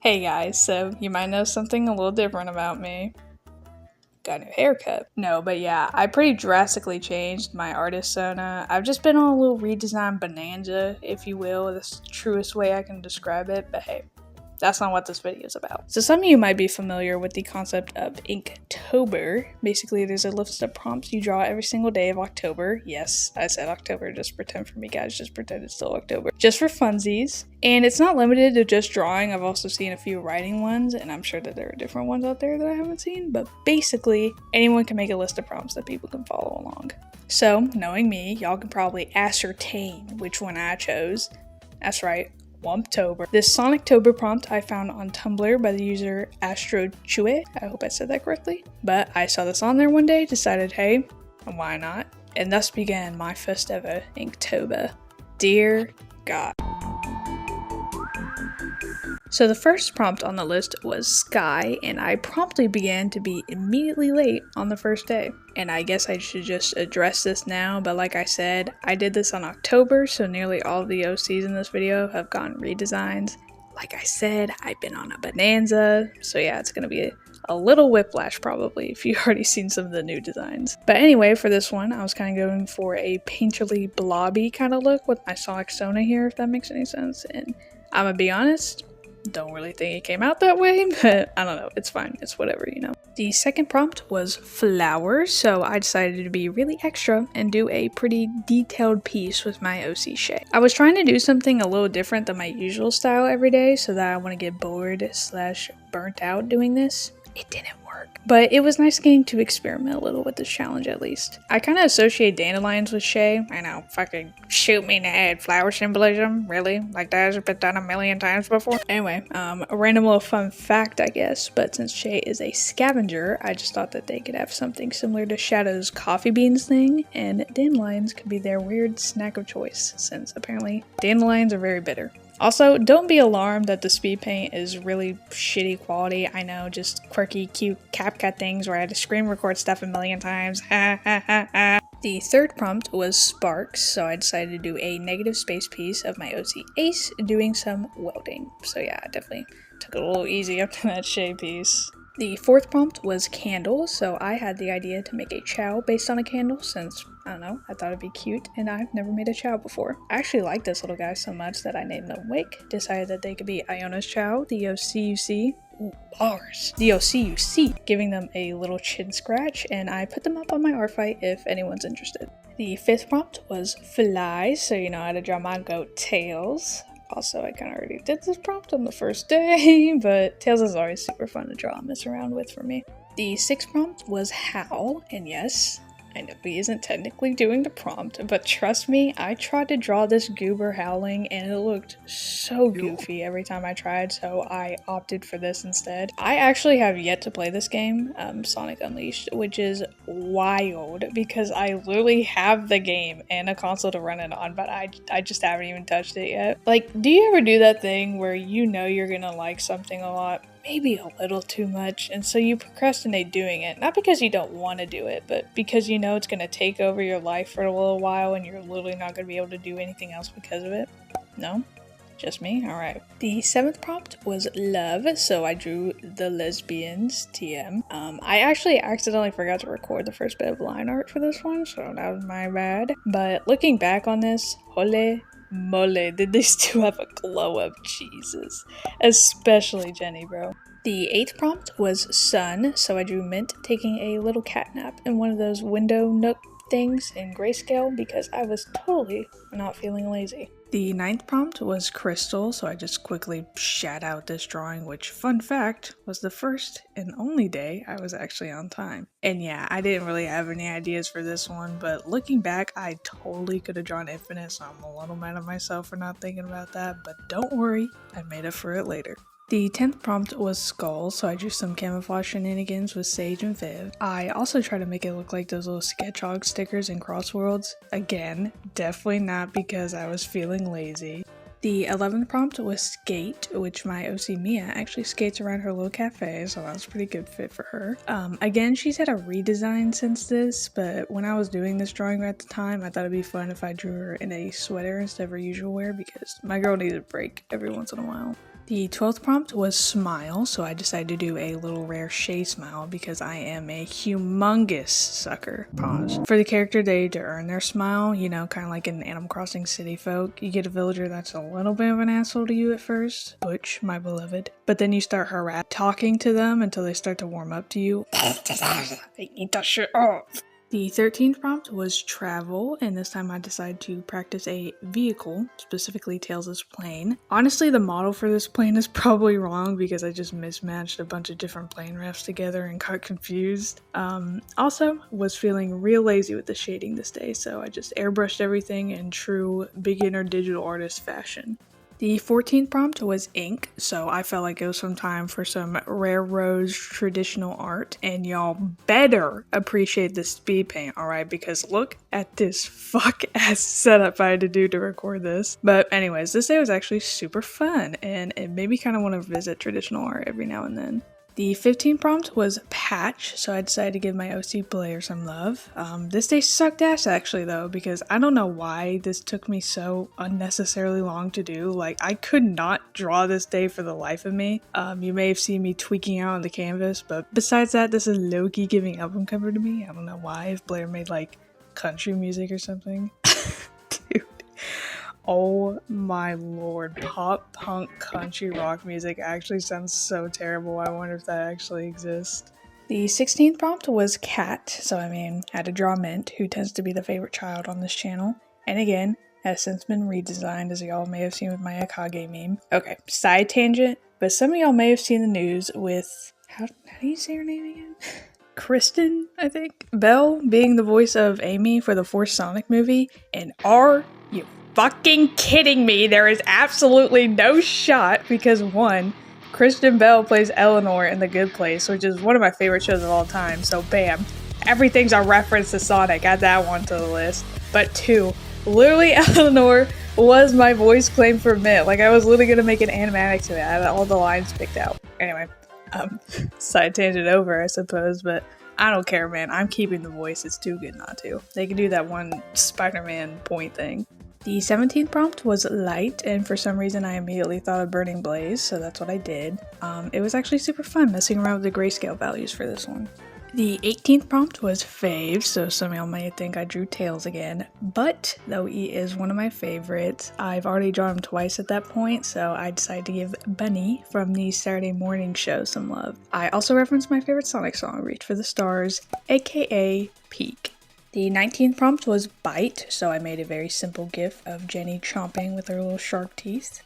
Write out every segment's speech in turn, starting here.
Hey guys, so you might know something a little different about me. Got a new haircut. No, but yeah, I pretty drastically changed my artist persona. I've just been on a little redesign bonanza, if you will. That's the truest way I can describe it, but hey, that's not what this video is about. So some of you might be familiar with the concept of Inktober. Basically, there's a list of prompts you draw every single day of October. Yes, I said October, just pretend for me guys, just pretend it's still October. Just for funsies. And it's not limited to just drawing. I've also seen a few writing ones, and I'm sure that there are different ones out there that I haven't seen, but basically, anyone can make a list of prompts that people can follow along. So, knowing me, y'all can probably ascertain which one I chose. That's right. Womptober. This Sonictober prompt I found on Tumblr by the user Astrochue. I hope I said that correctly. But I saw this on there one day, decided, hey, why not? And thus began my first ever Inktober. Dear God. So the first prompt on the list was sky, and I promptly began to be immediately late on the first day. And I guess I should just address this now, but like I said, I did this on October, so nearly all of the OCs in this video have gotten redesigns. Like I said, I've been on a bonanza, so yeah, it's gonna be a little whiplash probably if you've already seen some of the new designs. But anyway, for this one, I was kind of going for a painterly blobby kind of look with my Sonic Sona here, if that makes any sense. And I'm gonna be honest, don't really think it came out that way, but I don't know, it's fine, it's whatever, you know. The second prompt was flowers, so I decided to be really extra and do a pretty detailed piece with my OC Shay. I was trying to do something a little different than my usual style every day so that I wouldn't get bored / burnt out doing this. It didn't work, but it was nice getting to experiment a little with this challenge at least. I kind of associate dandelions with Shay. I know, fucking shoot me in the head, flower symbolism, really? Like that has been done a million times before? Anyway, a random little fun fact, I guess, but since Shay is a scavenger, I just thought that they could have something similar to Shadow's coffee beans thing, and dandelions could be their weird snack of choice, since apparently dandelions are very bitter. Also, don't be alarmed that the speed paint is really shitty quality. I know, just quirky, cute Capcut things where I had to screen record stuff a million times. The third prompt was sparks, so I decided to do a negative space piece of my OC Ace doing some welding. So yeah, I definitely took it a little easy up to that Shay piece. The fourth prompt was candles, so I had the idea to make a chow based on a candle since, I don't know, I thought it'd be cute and I've never made a chow before. I actually like this little guy so much that I named them Wake, decided that they could be Iona's chow, the OCUC, ooh, bars, the OCUC, giving them a little chin scratch, and I put them up on my artfight if anyone's interested. The fifth prompt was flies, so you know how to draw my goat Tails. Also, I kind of already did this prompt on the first day, but Tails is always super fun to draw and mess around with for me. The sixth prompt was howl, and yes, I know he isn't technically doing the prompt, but trust me, I tried to draw this goober howling and it looked so goofy every time I tried, so I opted for this instead. I actually have yet to play this game, Sonic Unleashed, which is wild because I literally have the game and a console to run it on, but I just haven't even touched it yet. Like, do you ever do that thing where you know you're gonna like something a lot? Maybe a little too much, and so you procrastinate doing it, not because you don't want to do it, but because you know it's going to take over your life for a little while and you're literally not going to be able to do anything else because of it. No? Just me? Alright. The seventh prompt was love, so I drew the lesbians, TM. I actually accidentally forgot to record the first bit of line art for this one, so that was my bad. But looking back on this, holy moly, did these two have a glow up, Jesus. Especially Jenny, bro. The eighth prompt was sun, so I drew Mint taking a little cat nap in one of those window nook things in grayscale because I was totally not feeling lazy. The ninth prompt was crystal, so I just quickly shat out this drawing, which, fun fact, was the first and only day I was actually on time. And yeah, I didn't really have any ideas for this one, but looking back, I totally could have drawn infinite, so I'm a little mad at myself for not thinking about that, but don't worry, I made up for it later. The 10th prompt was skull, so I drew some camouflage shenanigans with Sage and Viv. I also tried to make it look like those little Sketchbook stickers in Crossworlds. Again, definitely not because I was feeling lazy. The 11th prompt was skate, which my OC Mia actually skates around her little cafe, so that was a pretty good fit for her. Again, she's had a redesign since this, but when I was doing this drawing at the time, I thought it'd be fun if I drew her in a sweater instead of her usual wear because my girl needs a break every once in a while. The 12th prompt was smile, so I decided to do a little rare Shay smile because I am a humongous sucker. Pause. For the character day to earn their smile, you know, kind of like in Animal Crossing City Folk, you get a villager that's a little bit of an asshole to you at first, Butch, my beloved, but then you start talking to them until they start to warm up to you. They eat that shit off. The 13th prompt was travel, and this time I decided to practice a vehicle, specifically Tails' plane. Honestly, the model for this plane is probably wrong because I just mismatched a bunch of different plane refs together and got confused. Also, was feeling real lazy with the shading this day, so I just airbrushed everything in true beginner digital artist fashion. The 14th prompt was ink, so I felt like it was some time for some Rare Rose traditional art, and y'all better appreciate the speed paint, alright, because look at this fuck-ass setup I had to do to record this. But anyways, this day was actually super fun, and it made me kind of want to visit traditional art every now and then. The 15th prompt was patch, so I decided to give my OC player some love. This day sucked ass actually though, because I don't know why this took me so unnecessarily long to do. Like, I could not draw this day for the life of me. You may have seen me tweaking out on the canvas, but besides that, this is low-key giving album cover to me. I don't know why, if Blair made like country music or something. Dude. Oh my lord, pop punk country rock music actually sounds so terrible. I wonder if that actually exists. The 16th prompt was cat, so I had to draw Mint, who tends to be the favorite child on this channel. And again, has since been redesigned, as y'all may have seen with my Akage meme. Okay, side tangent, but some of y'all may have seen the news with, how do you say her name again? Kristen, I think? Bell being the voice of Amy for the fourth Sonic movie, and are you fucking kidding me? There is absolutely no shot because one, Kristen Bell plays Eleanor in The Good Place, which is one of my favorite shows of all time, so bam, everything's a reference to Sonic, add that one to the list. But two, literally Eleanor was my voice claim for Mint. Like, I was literally gonna make an animatic to it. I had all the lines picked out. Anyway, side tangent over, I suppose, but I don't care, man. I'm keeping the voice. It's too good not to. They can do that one Spider-Man point thing. The 17th prompt was light, and for some reason I immediately thought of Burning Blaze, so that's what I did. It was actually super fun messing around with the grayscale values for this one. The 18th prompt was fave, so some of y'all may think I drew Tails again, but though he is one of my favorites, I've already drawn him twice at that point, so I decided to give Bunny from the Saturday morning show some love. I also referenced my favorite Sonic song, Reach for the Stars, aka Peak. The 19th prompt was bite, so I made a very simple gif of Jenny chomping with her little sharp teeth.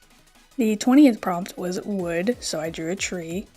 The 20th prompt was wood, so I drew a tree.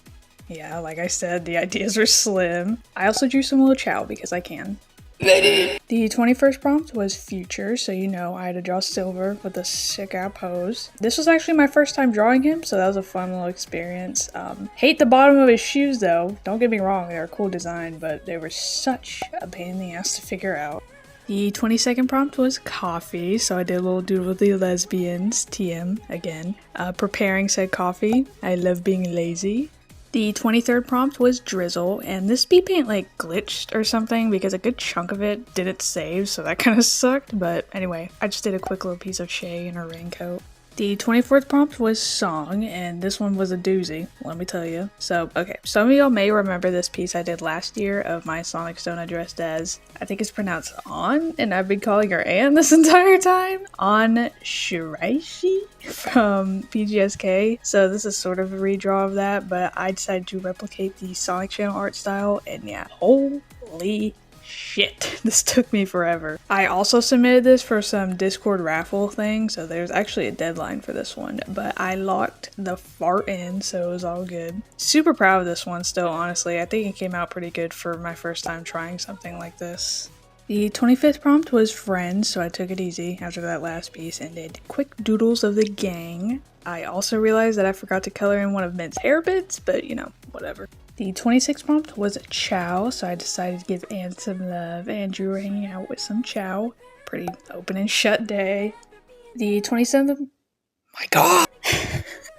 Yeah, like I said, the ideas were slim. I also drew some little Chow because I can. The 21st prompt was future, so you know I had to draw Silver with a sick out pose. This was actually my first time drawing him, so that was a fun little experience. Hate the bottom of his shoes though, don't get me wrong, they're a cool design, but they were such a pain in the ass to figure out. The 22nd prompt was coffee, so I did a little doodle with the lesbians, TM, again. Preparing said coffee, I love being lazy. The 23rd prompt was drizzle, and this speed paint like glitched or something because a good chunk of it didn't save, so that kind of sucked, but anyway, I just did a quick little piece of Shay in her raincoat. The 24th prompt was song, and this one was a doozy, let me tell you. So, okay, some of y'all may remember this piece I did last year of my Sonic Stona dressed as, I think it's pronounced On, and I've been calling her Anne this entire time. On Shiraishi from PGSK. So this is sort of a redraw of that, but I decided to replicate the Sonic Channel art style, and yeah, holy shit, this took me forever. I also submitted this for some Discord raffle thing, so there's actually a deadline for this one, but I locked the fart in, so it was all good. Super proud of this one still, honestly. I think it came out pretty good for my first time trying something like this. The 25th prompt was friends, so I took it easy after that last piece and did quick doodles of the gang. I also realized that I forgot to color in one of Mint's hair bits, but you know, whatever. The 26th prompt was Chow, so I decided to give Anne some love and drew her hanging out with some Chow. Pretty open and shut day. The 27th... My god!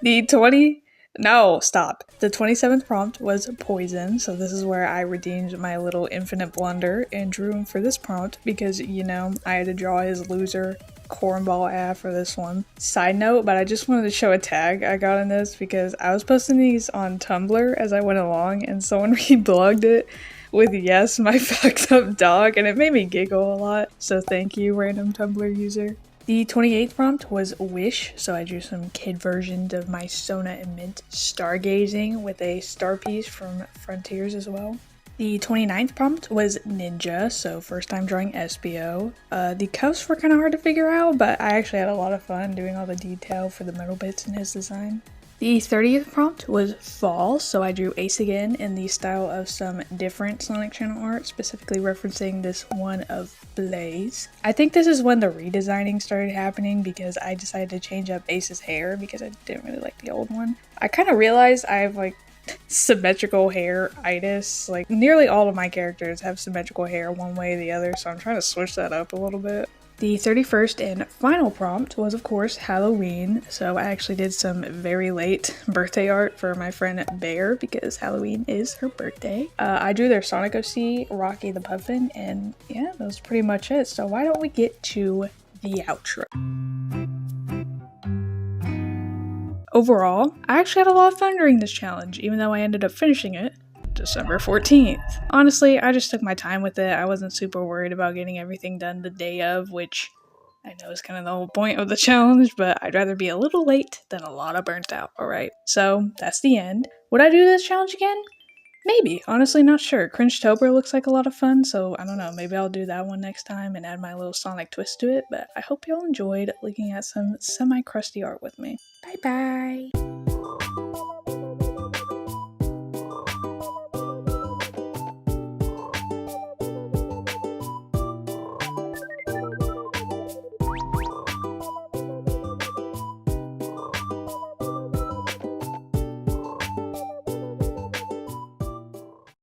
The 27th prompt was poison, so this is where I redeemed my little infinite blunder and drew him for this prompt because, you know, I had to draw his loser cornball ad for this one. Side note, but I just wanted to show a tag I got in this because I was posting these on Tumblr as I went along and someone reblogged it with "yes, my fucked up dog," and it made me giggle a lot. So thank you, random Tumblr user. The 28th prompt was Wish, so I drew some kid versions of my Sona and Mint stargazing with a star piece from Frontiers as well. The 29th prompt was Ninja, so first time drawing SBO. The cuffs were kind of hard to figure out, but I actually had a lot of fun doing all the detail for the metal bits in his design. The 30th prompt was Fall, so I drew Ace again in the style of some different Sonic Channel art, specifically referencing this one of Blaze. I think this is when the redesigning started happening because I decided to change up Ace's hair because I didn't really like the old one. I kind of realized I have like symmetrical hair-itis. Like nearly all of my characters have symmetrical hair one way or the other, so I'm trying to switch that up a little bit. The 31st and final prompt was, of course, Halloween, so I actually did some very late birthday art for my friend Bear because Halloween is her birthday. I drew their Sonic OC, Rocky the Puffin, and yeah, that was pretty much it. So why don't we get to the outro? Overall, I actually had a lot of fun during this challenge, even though I ended up finishing it December 14th. Honestly, I just took my time with it. I wasn't super worried about getting everything done the day of, which I know is kind of the whole point of the challenge, but I'd rather be a little late than a lot of burnt out, alright? So, that's the end. Would I do this challenge again? Maybe. Honestly, not sure. Cringetober looks like a lot of fun, so I don't know. Maybe I'll do that one next time and add my little Sonic twist to it, but I hope y'all enjoyed looking at some semi-crusty art with me. Bye bye!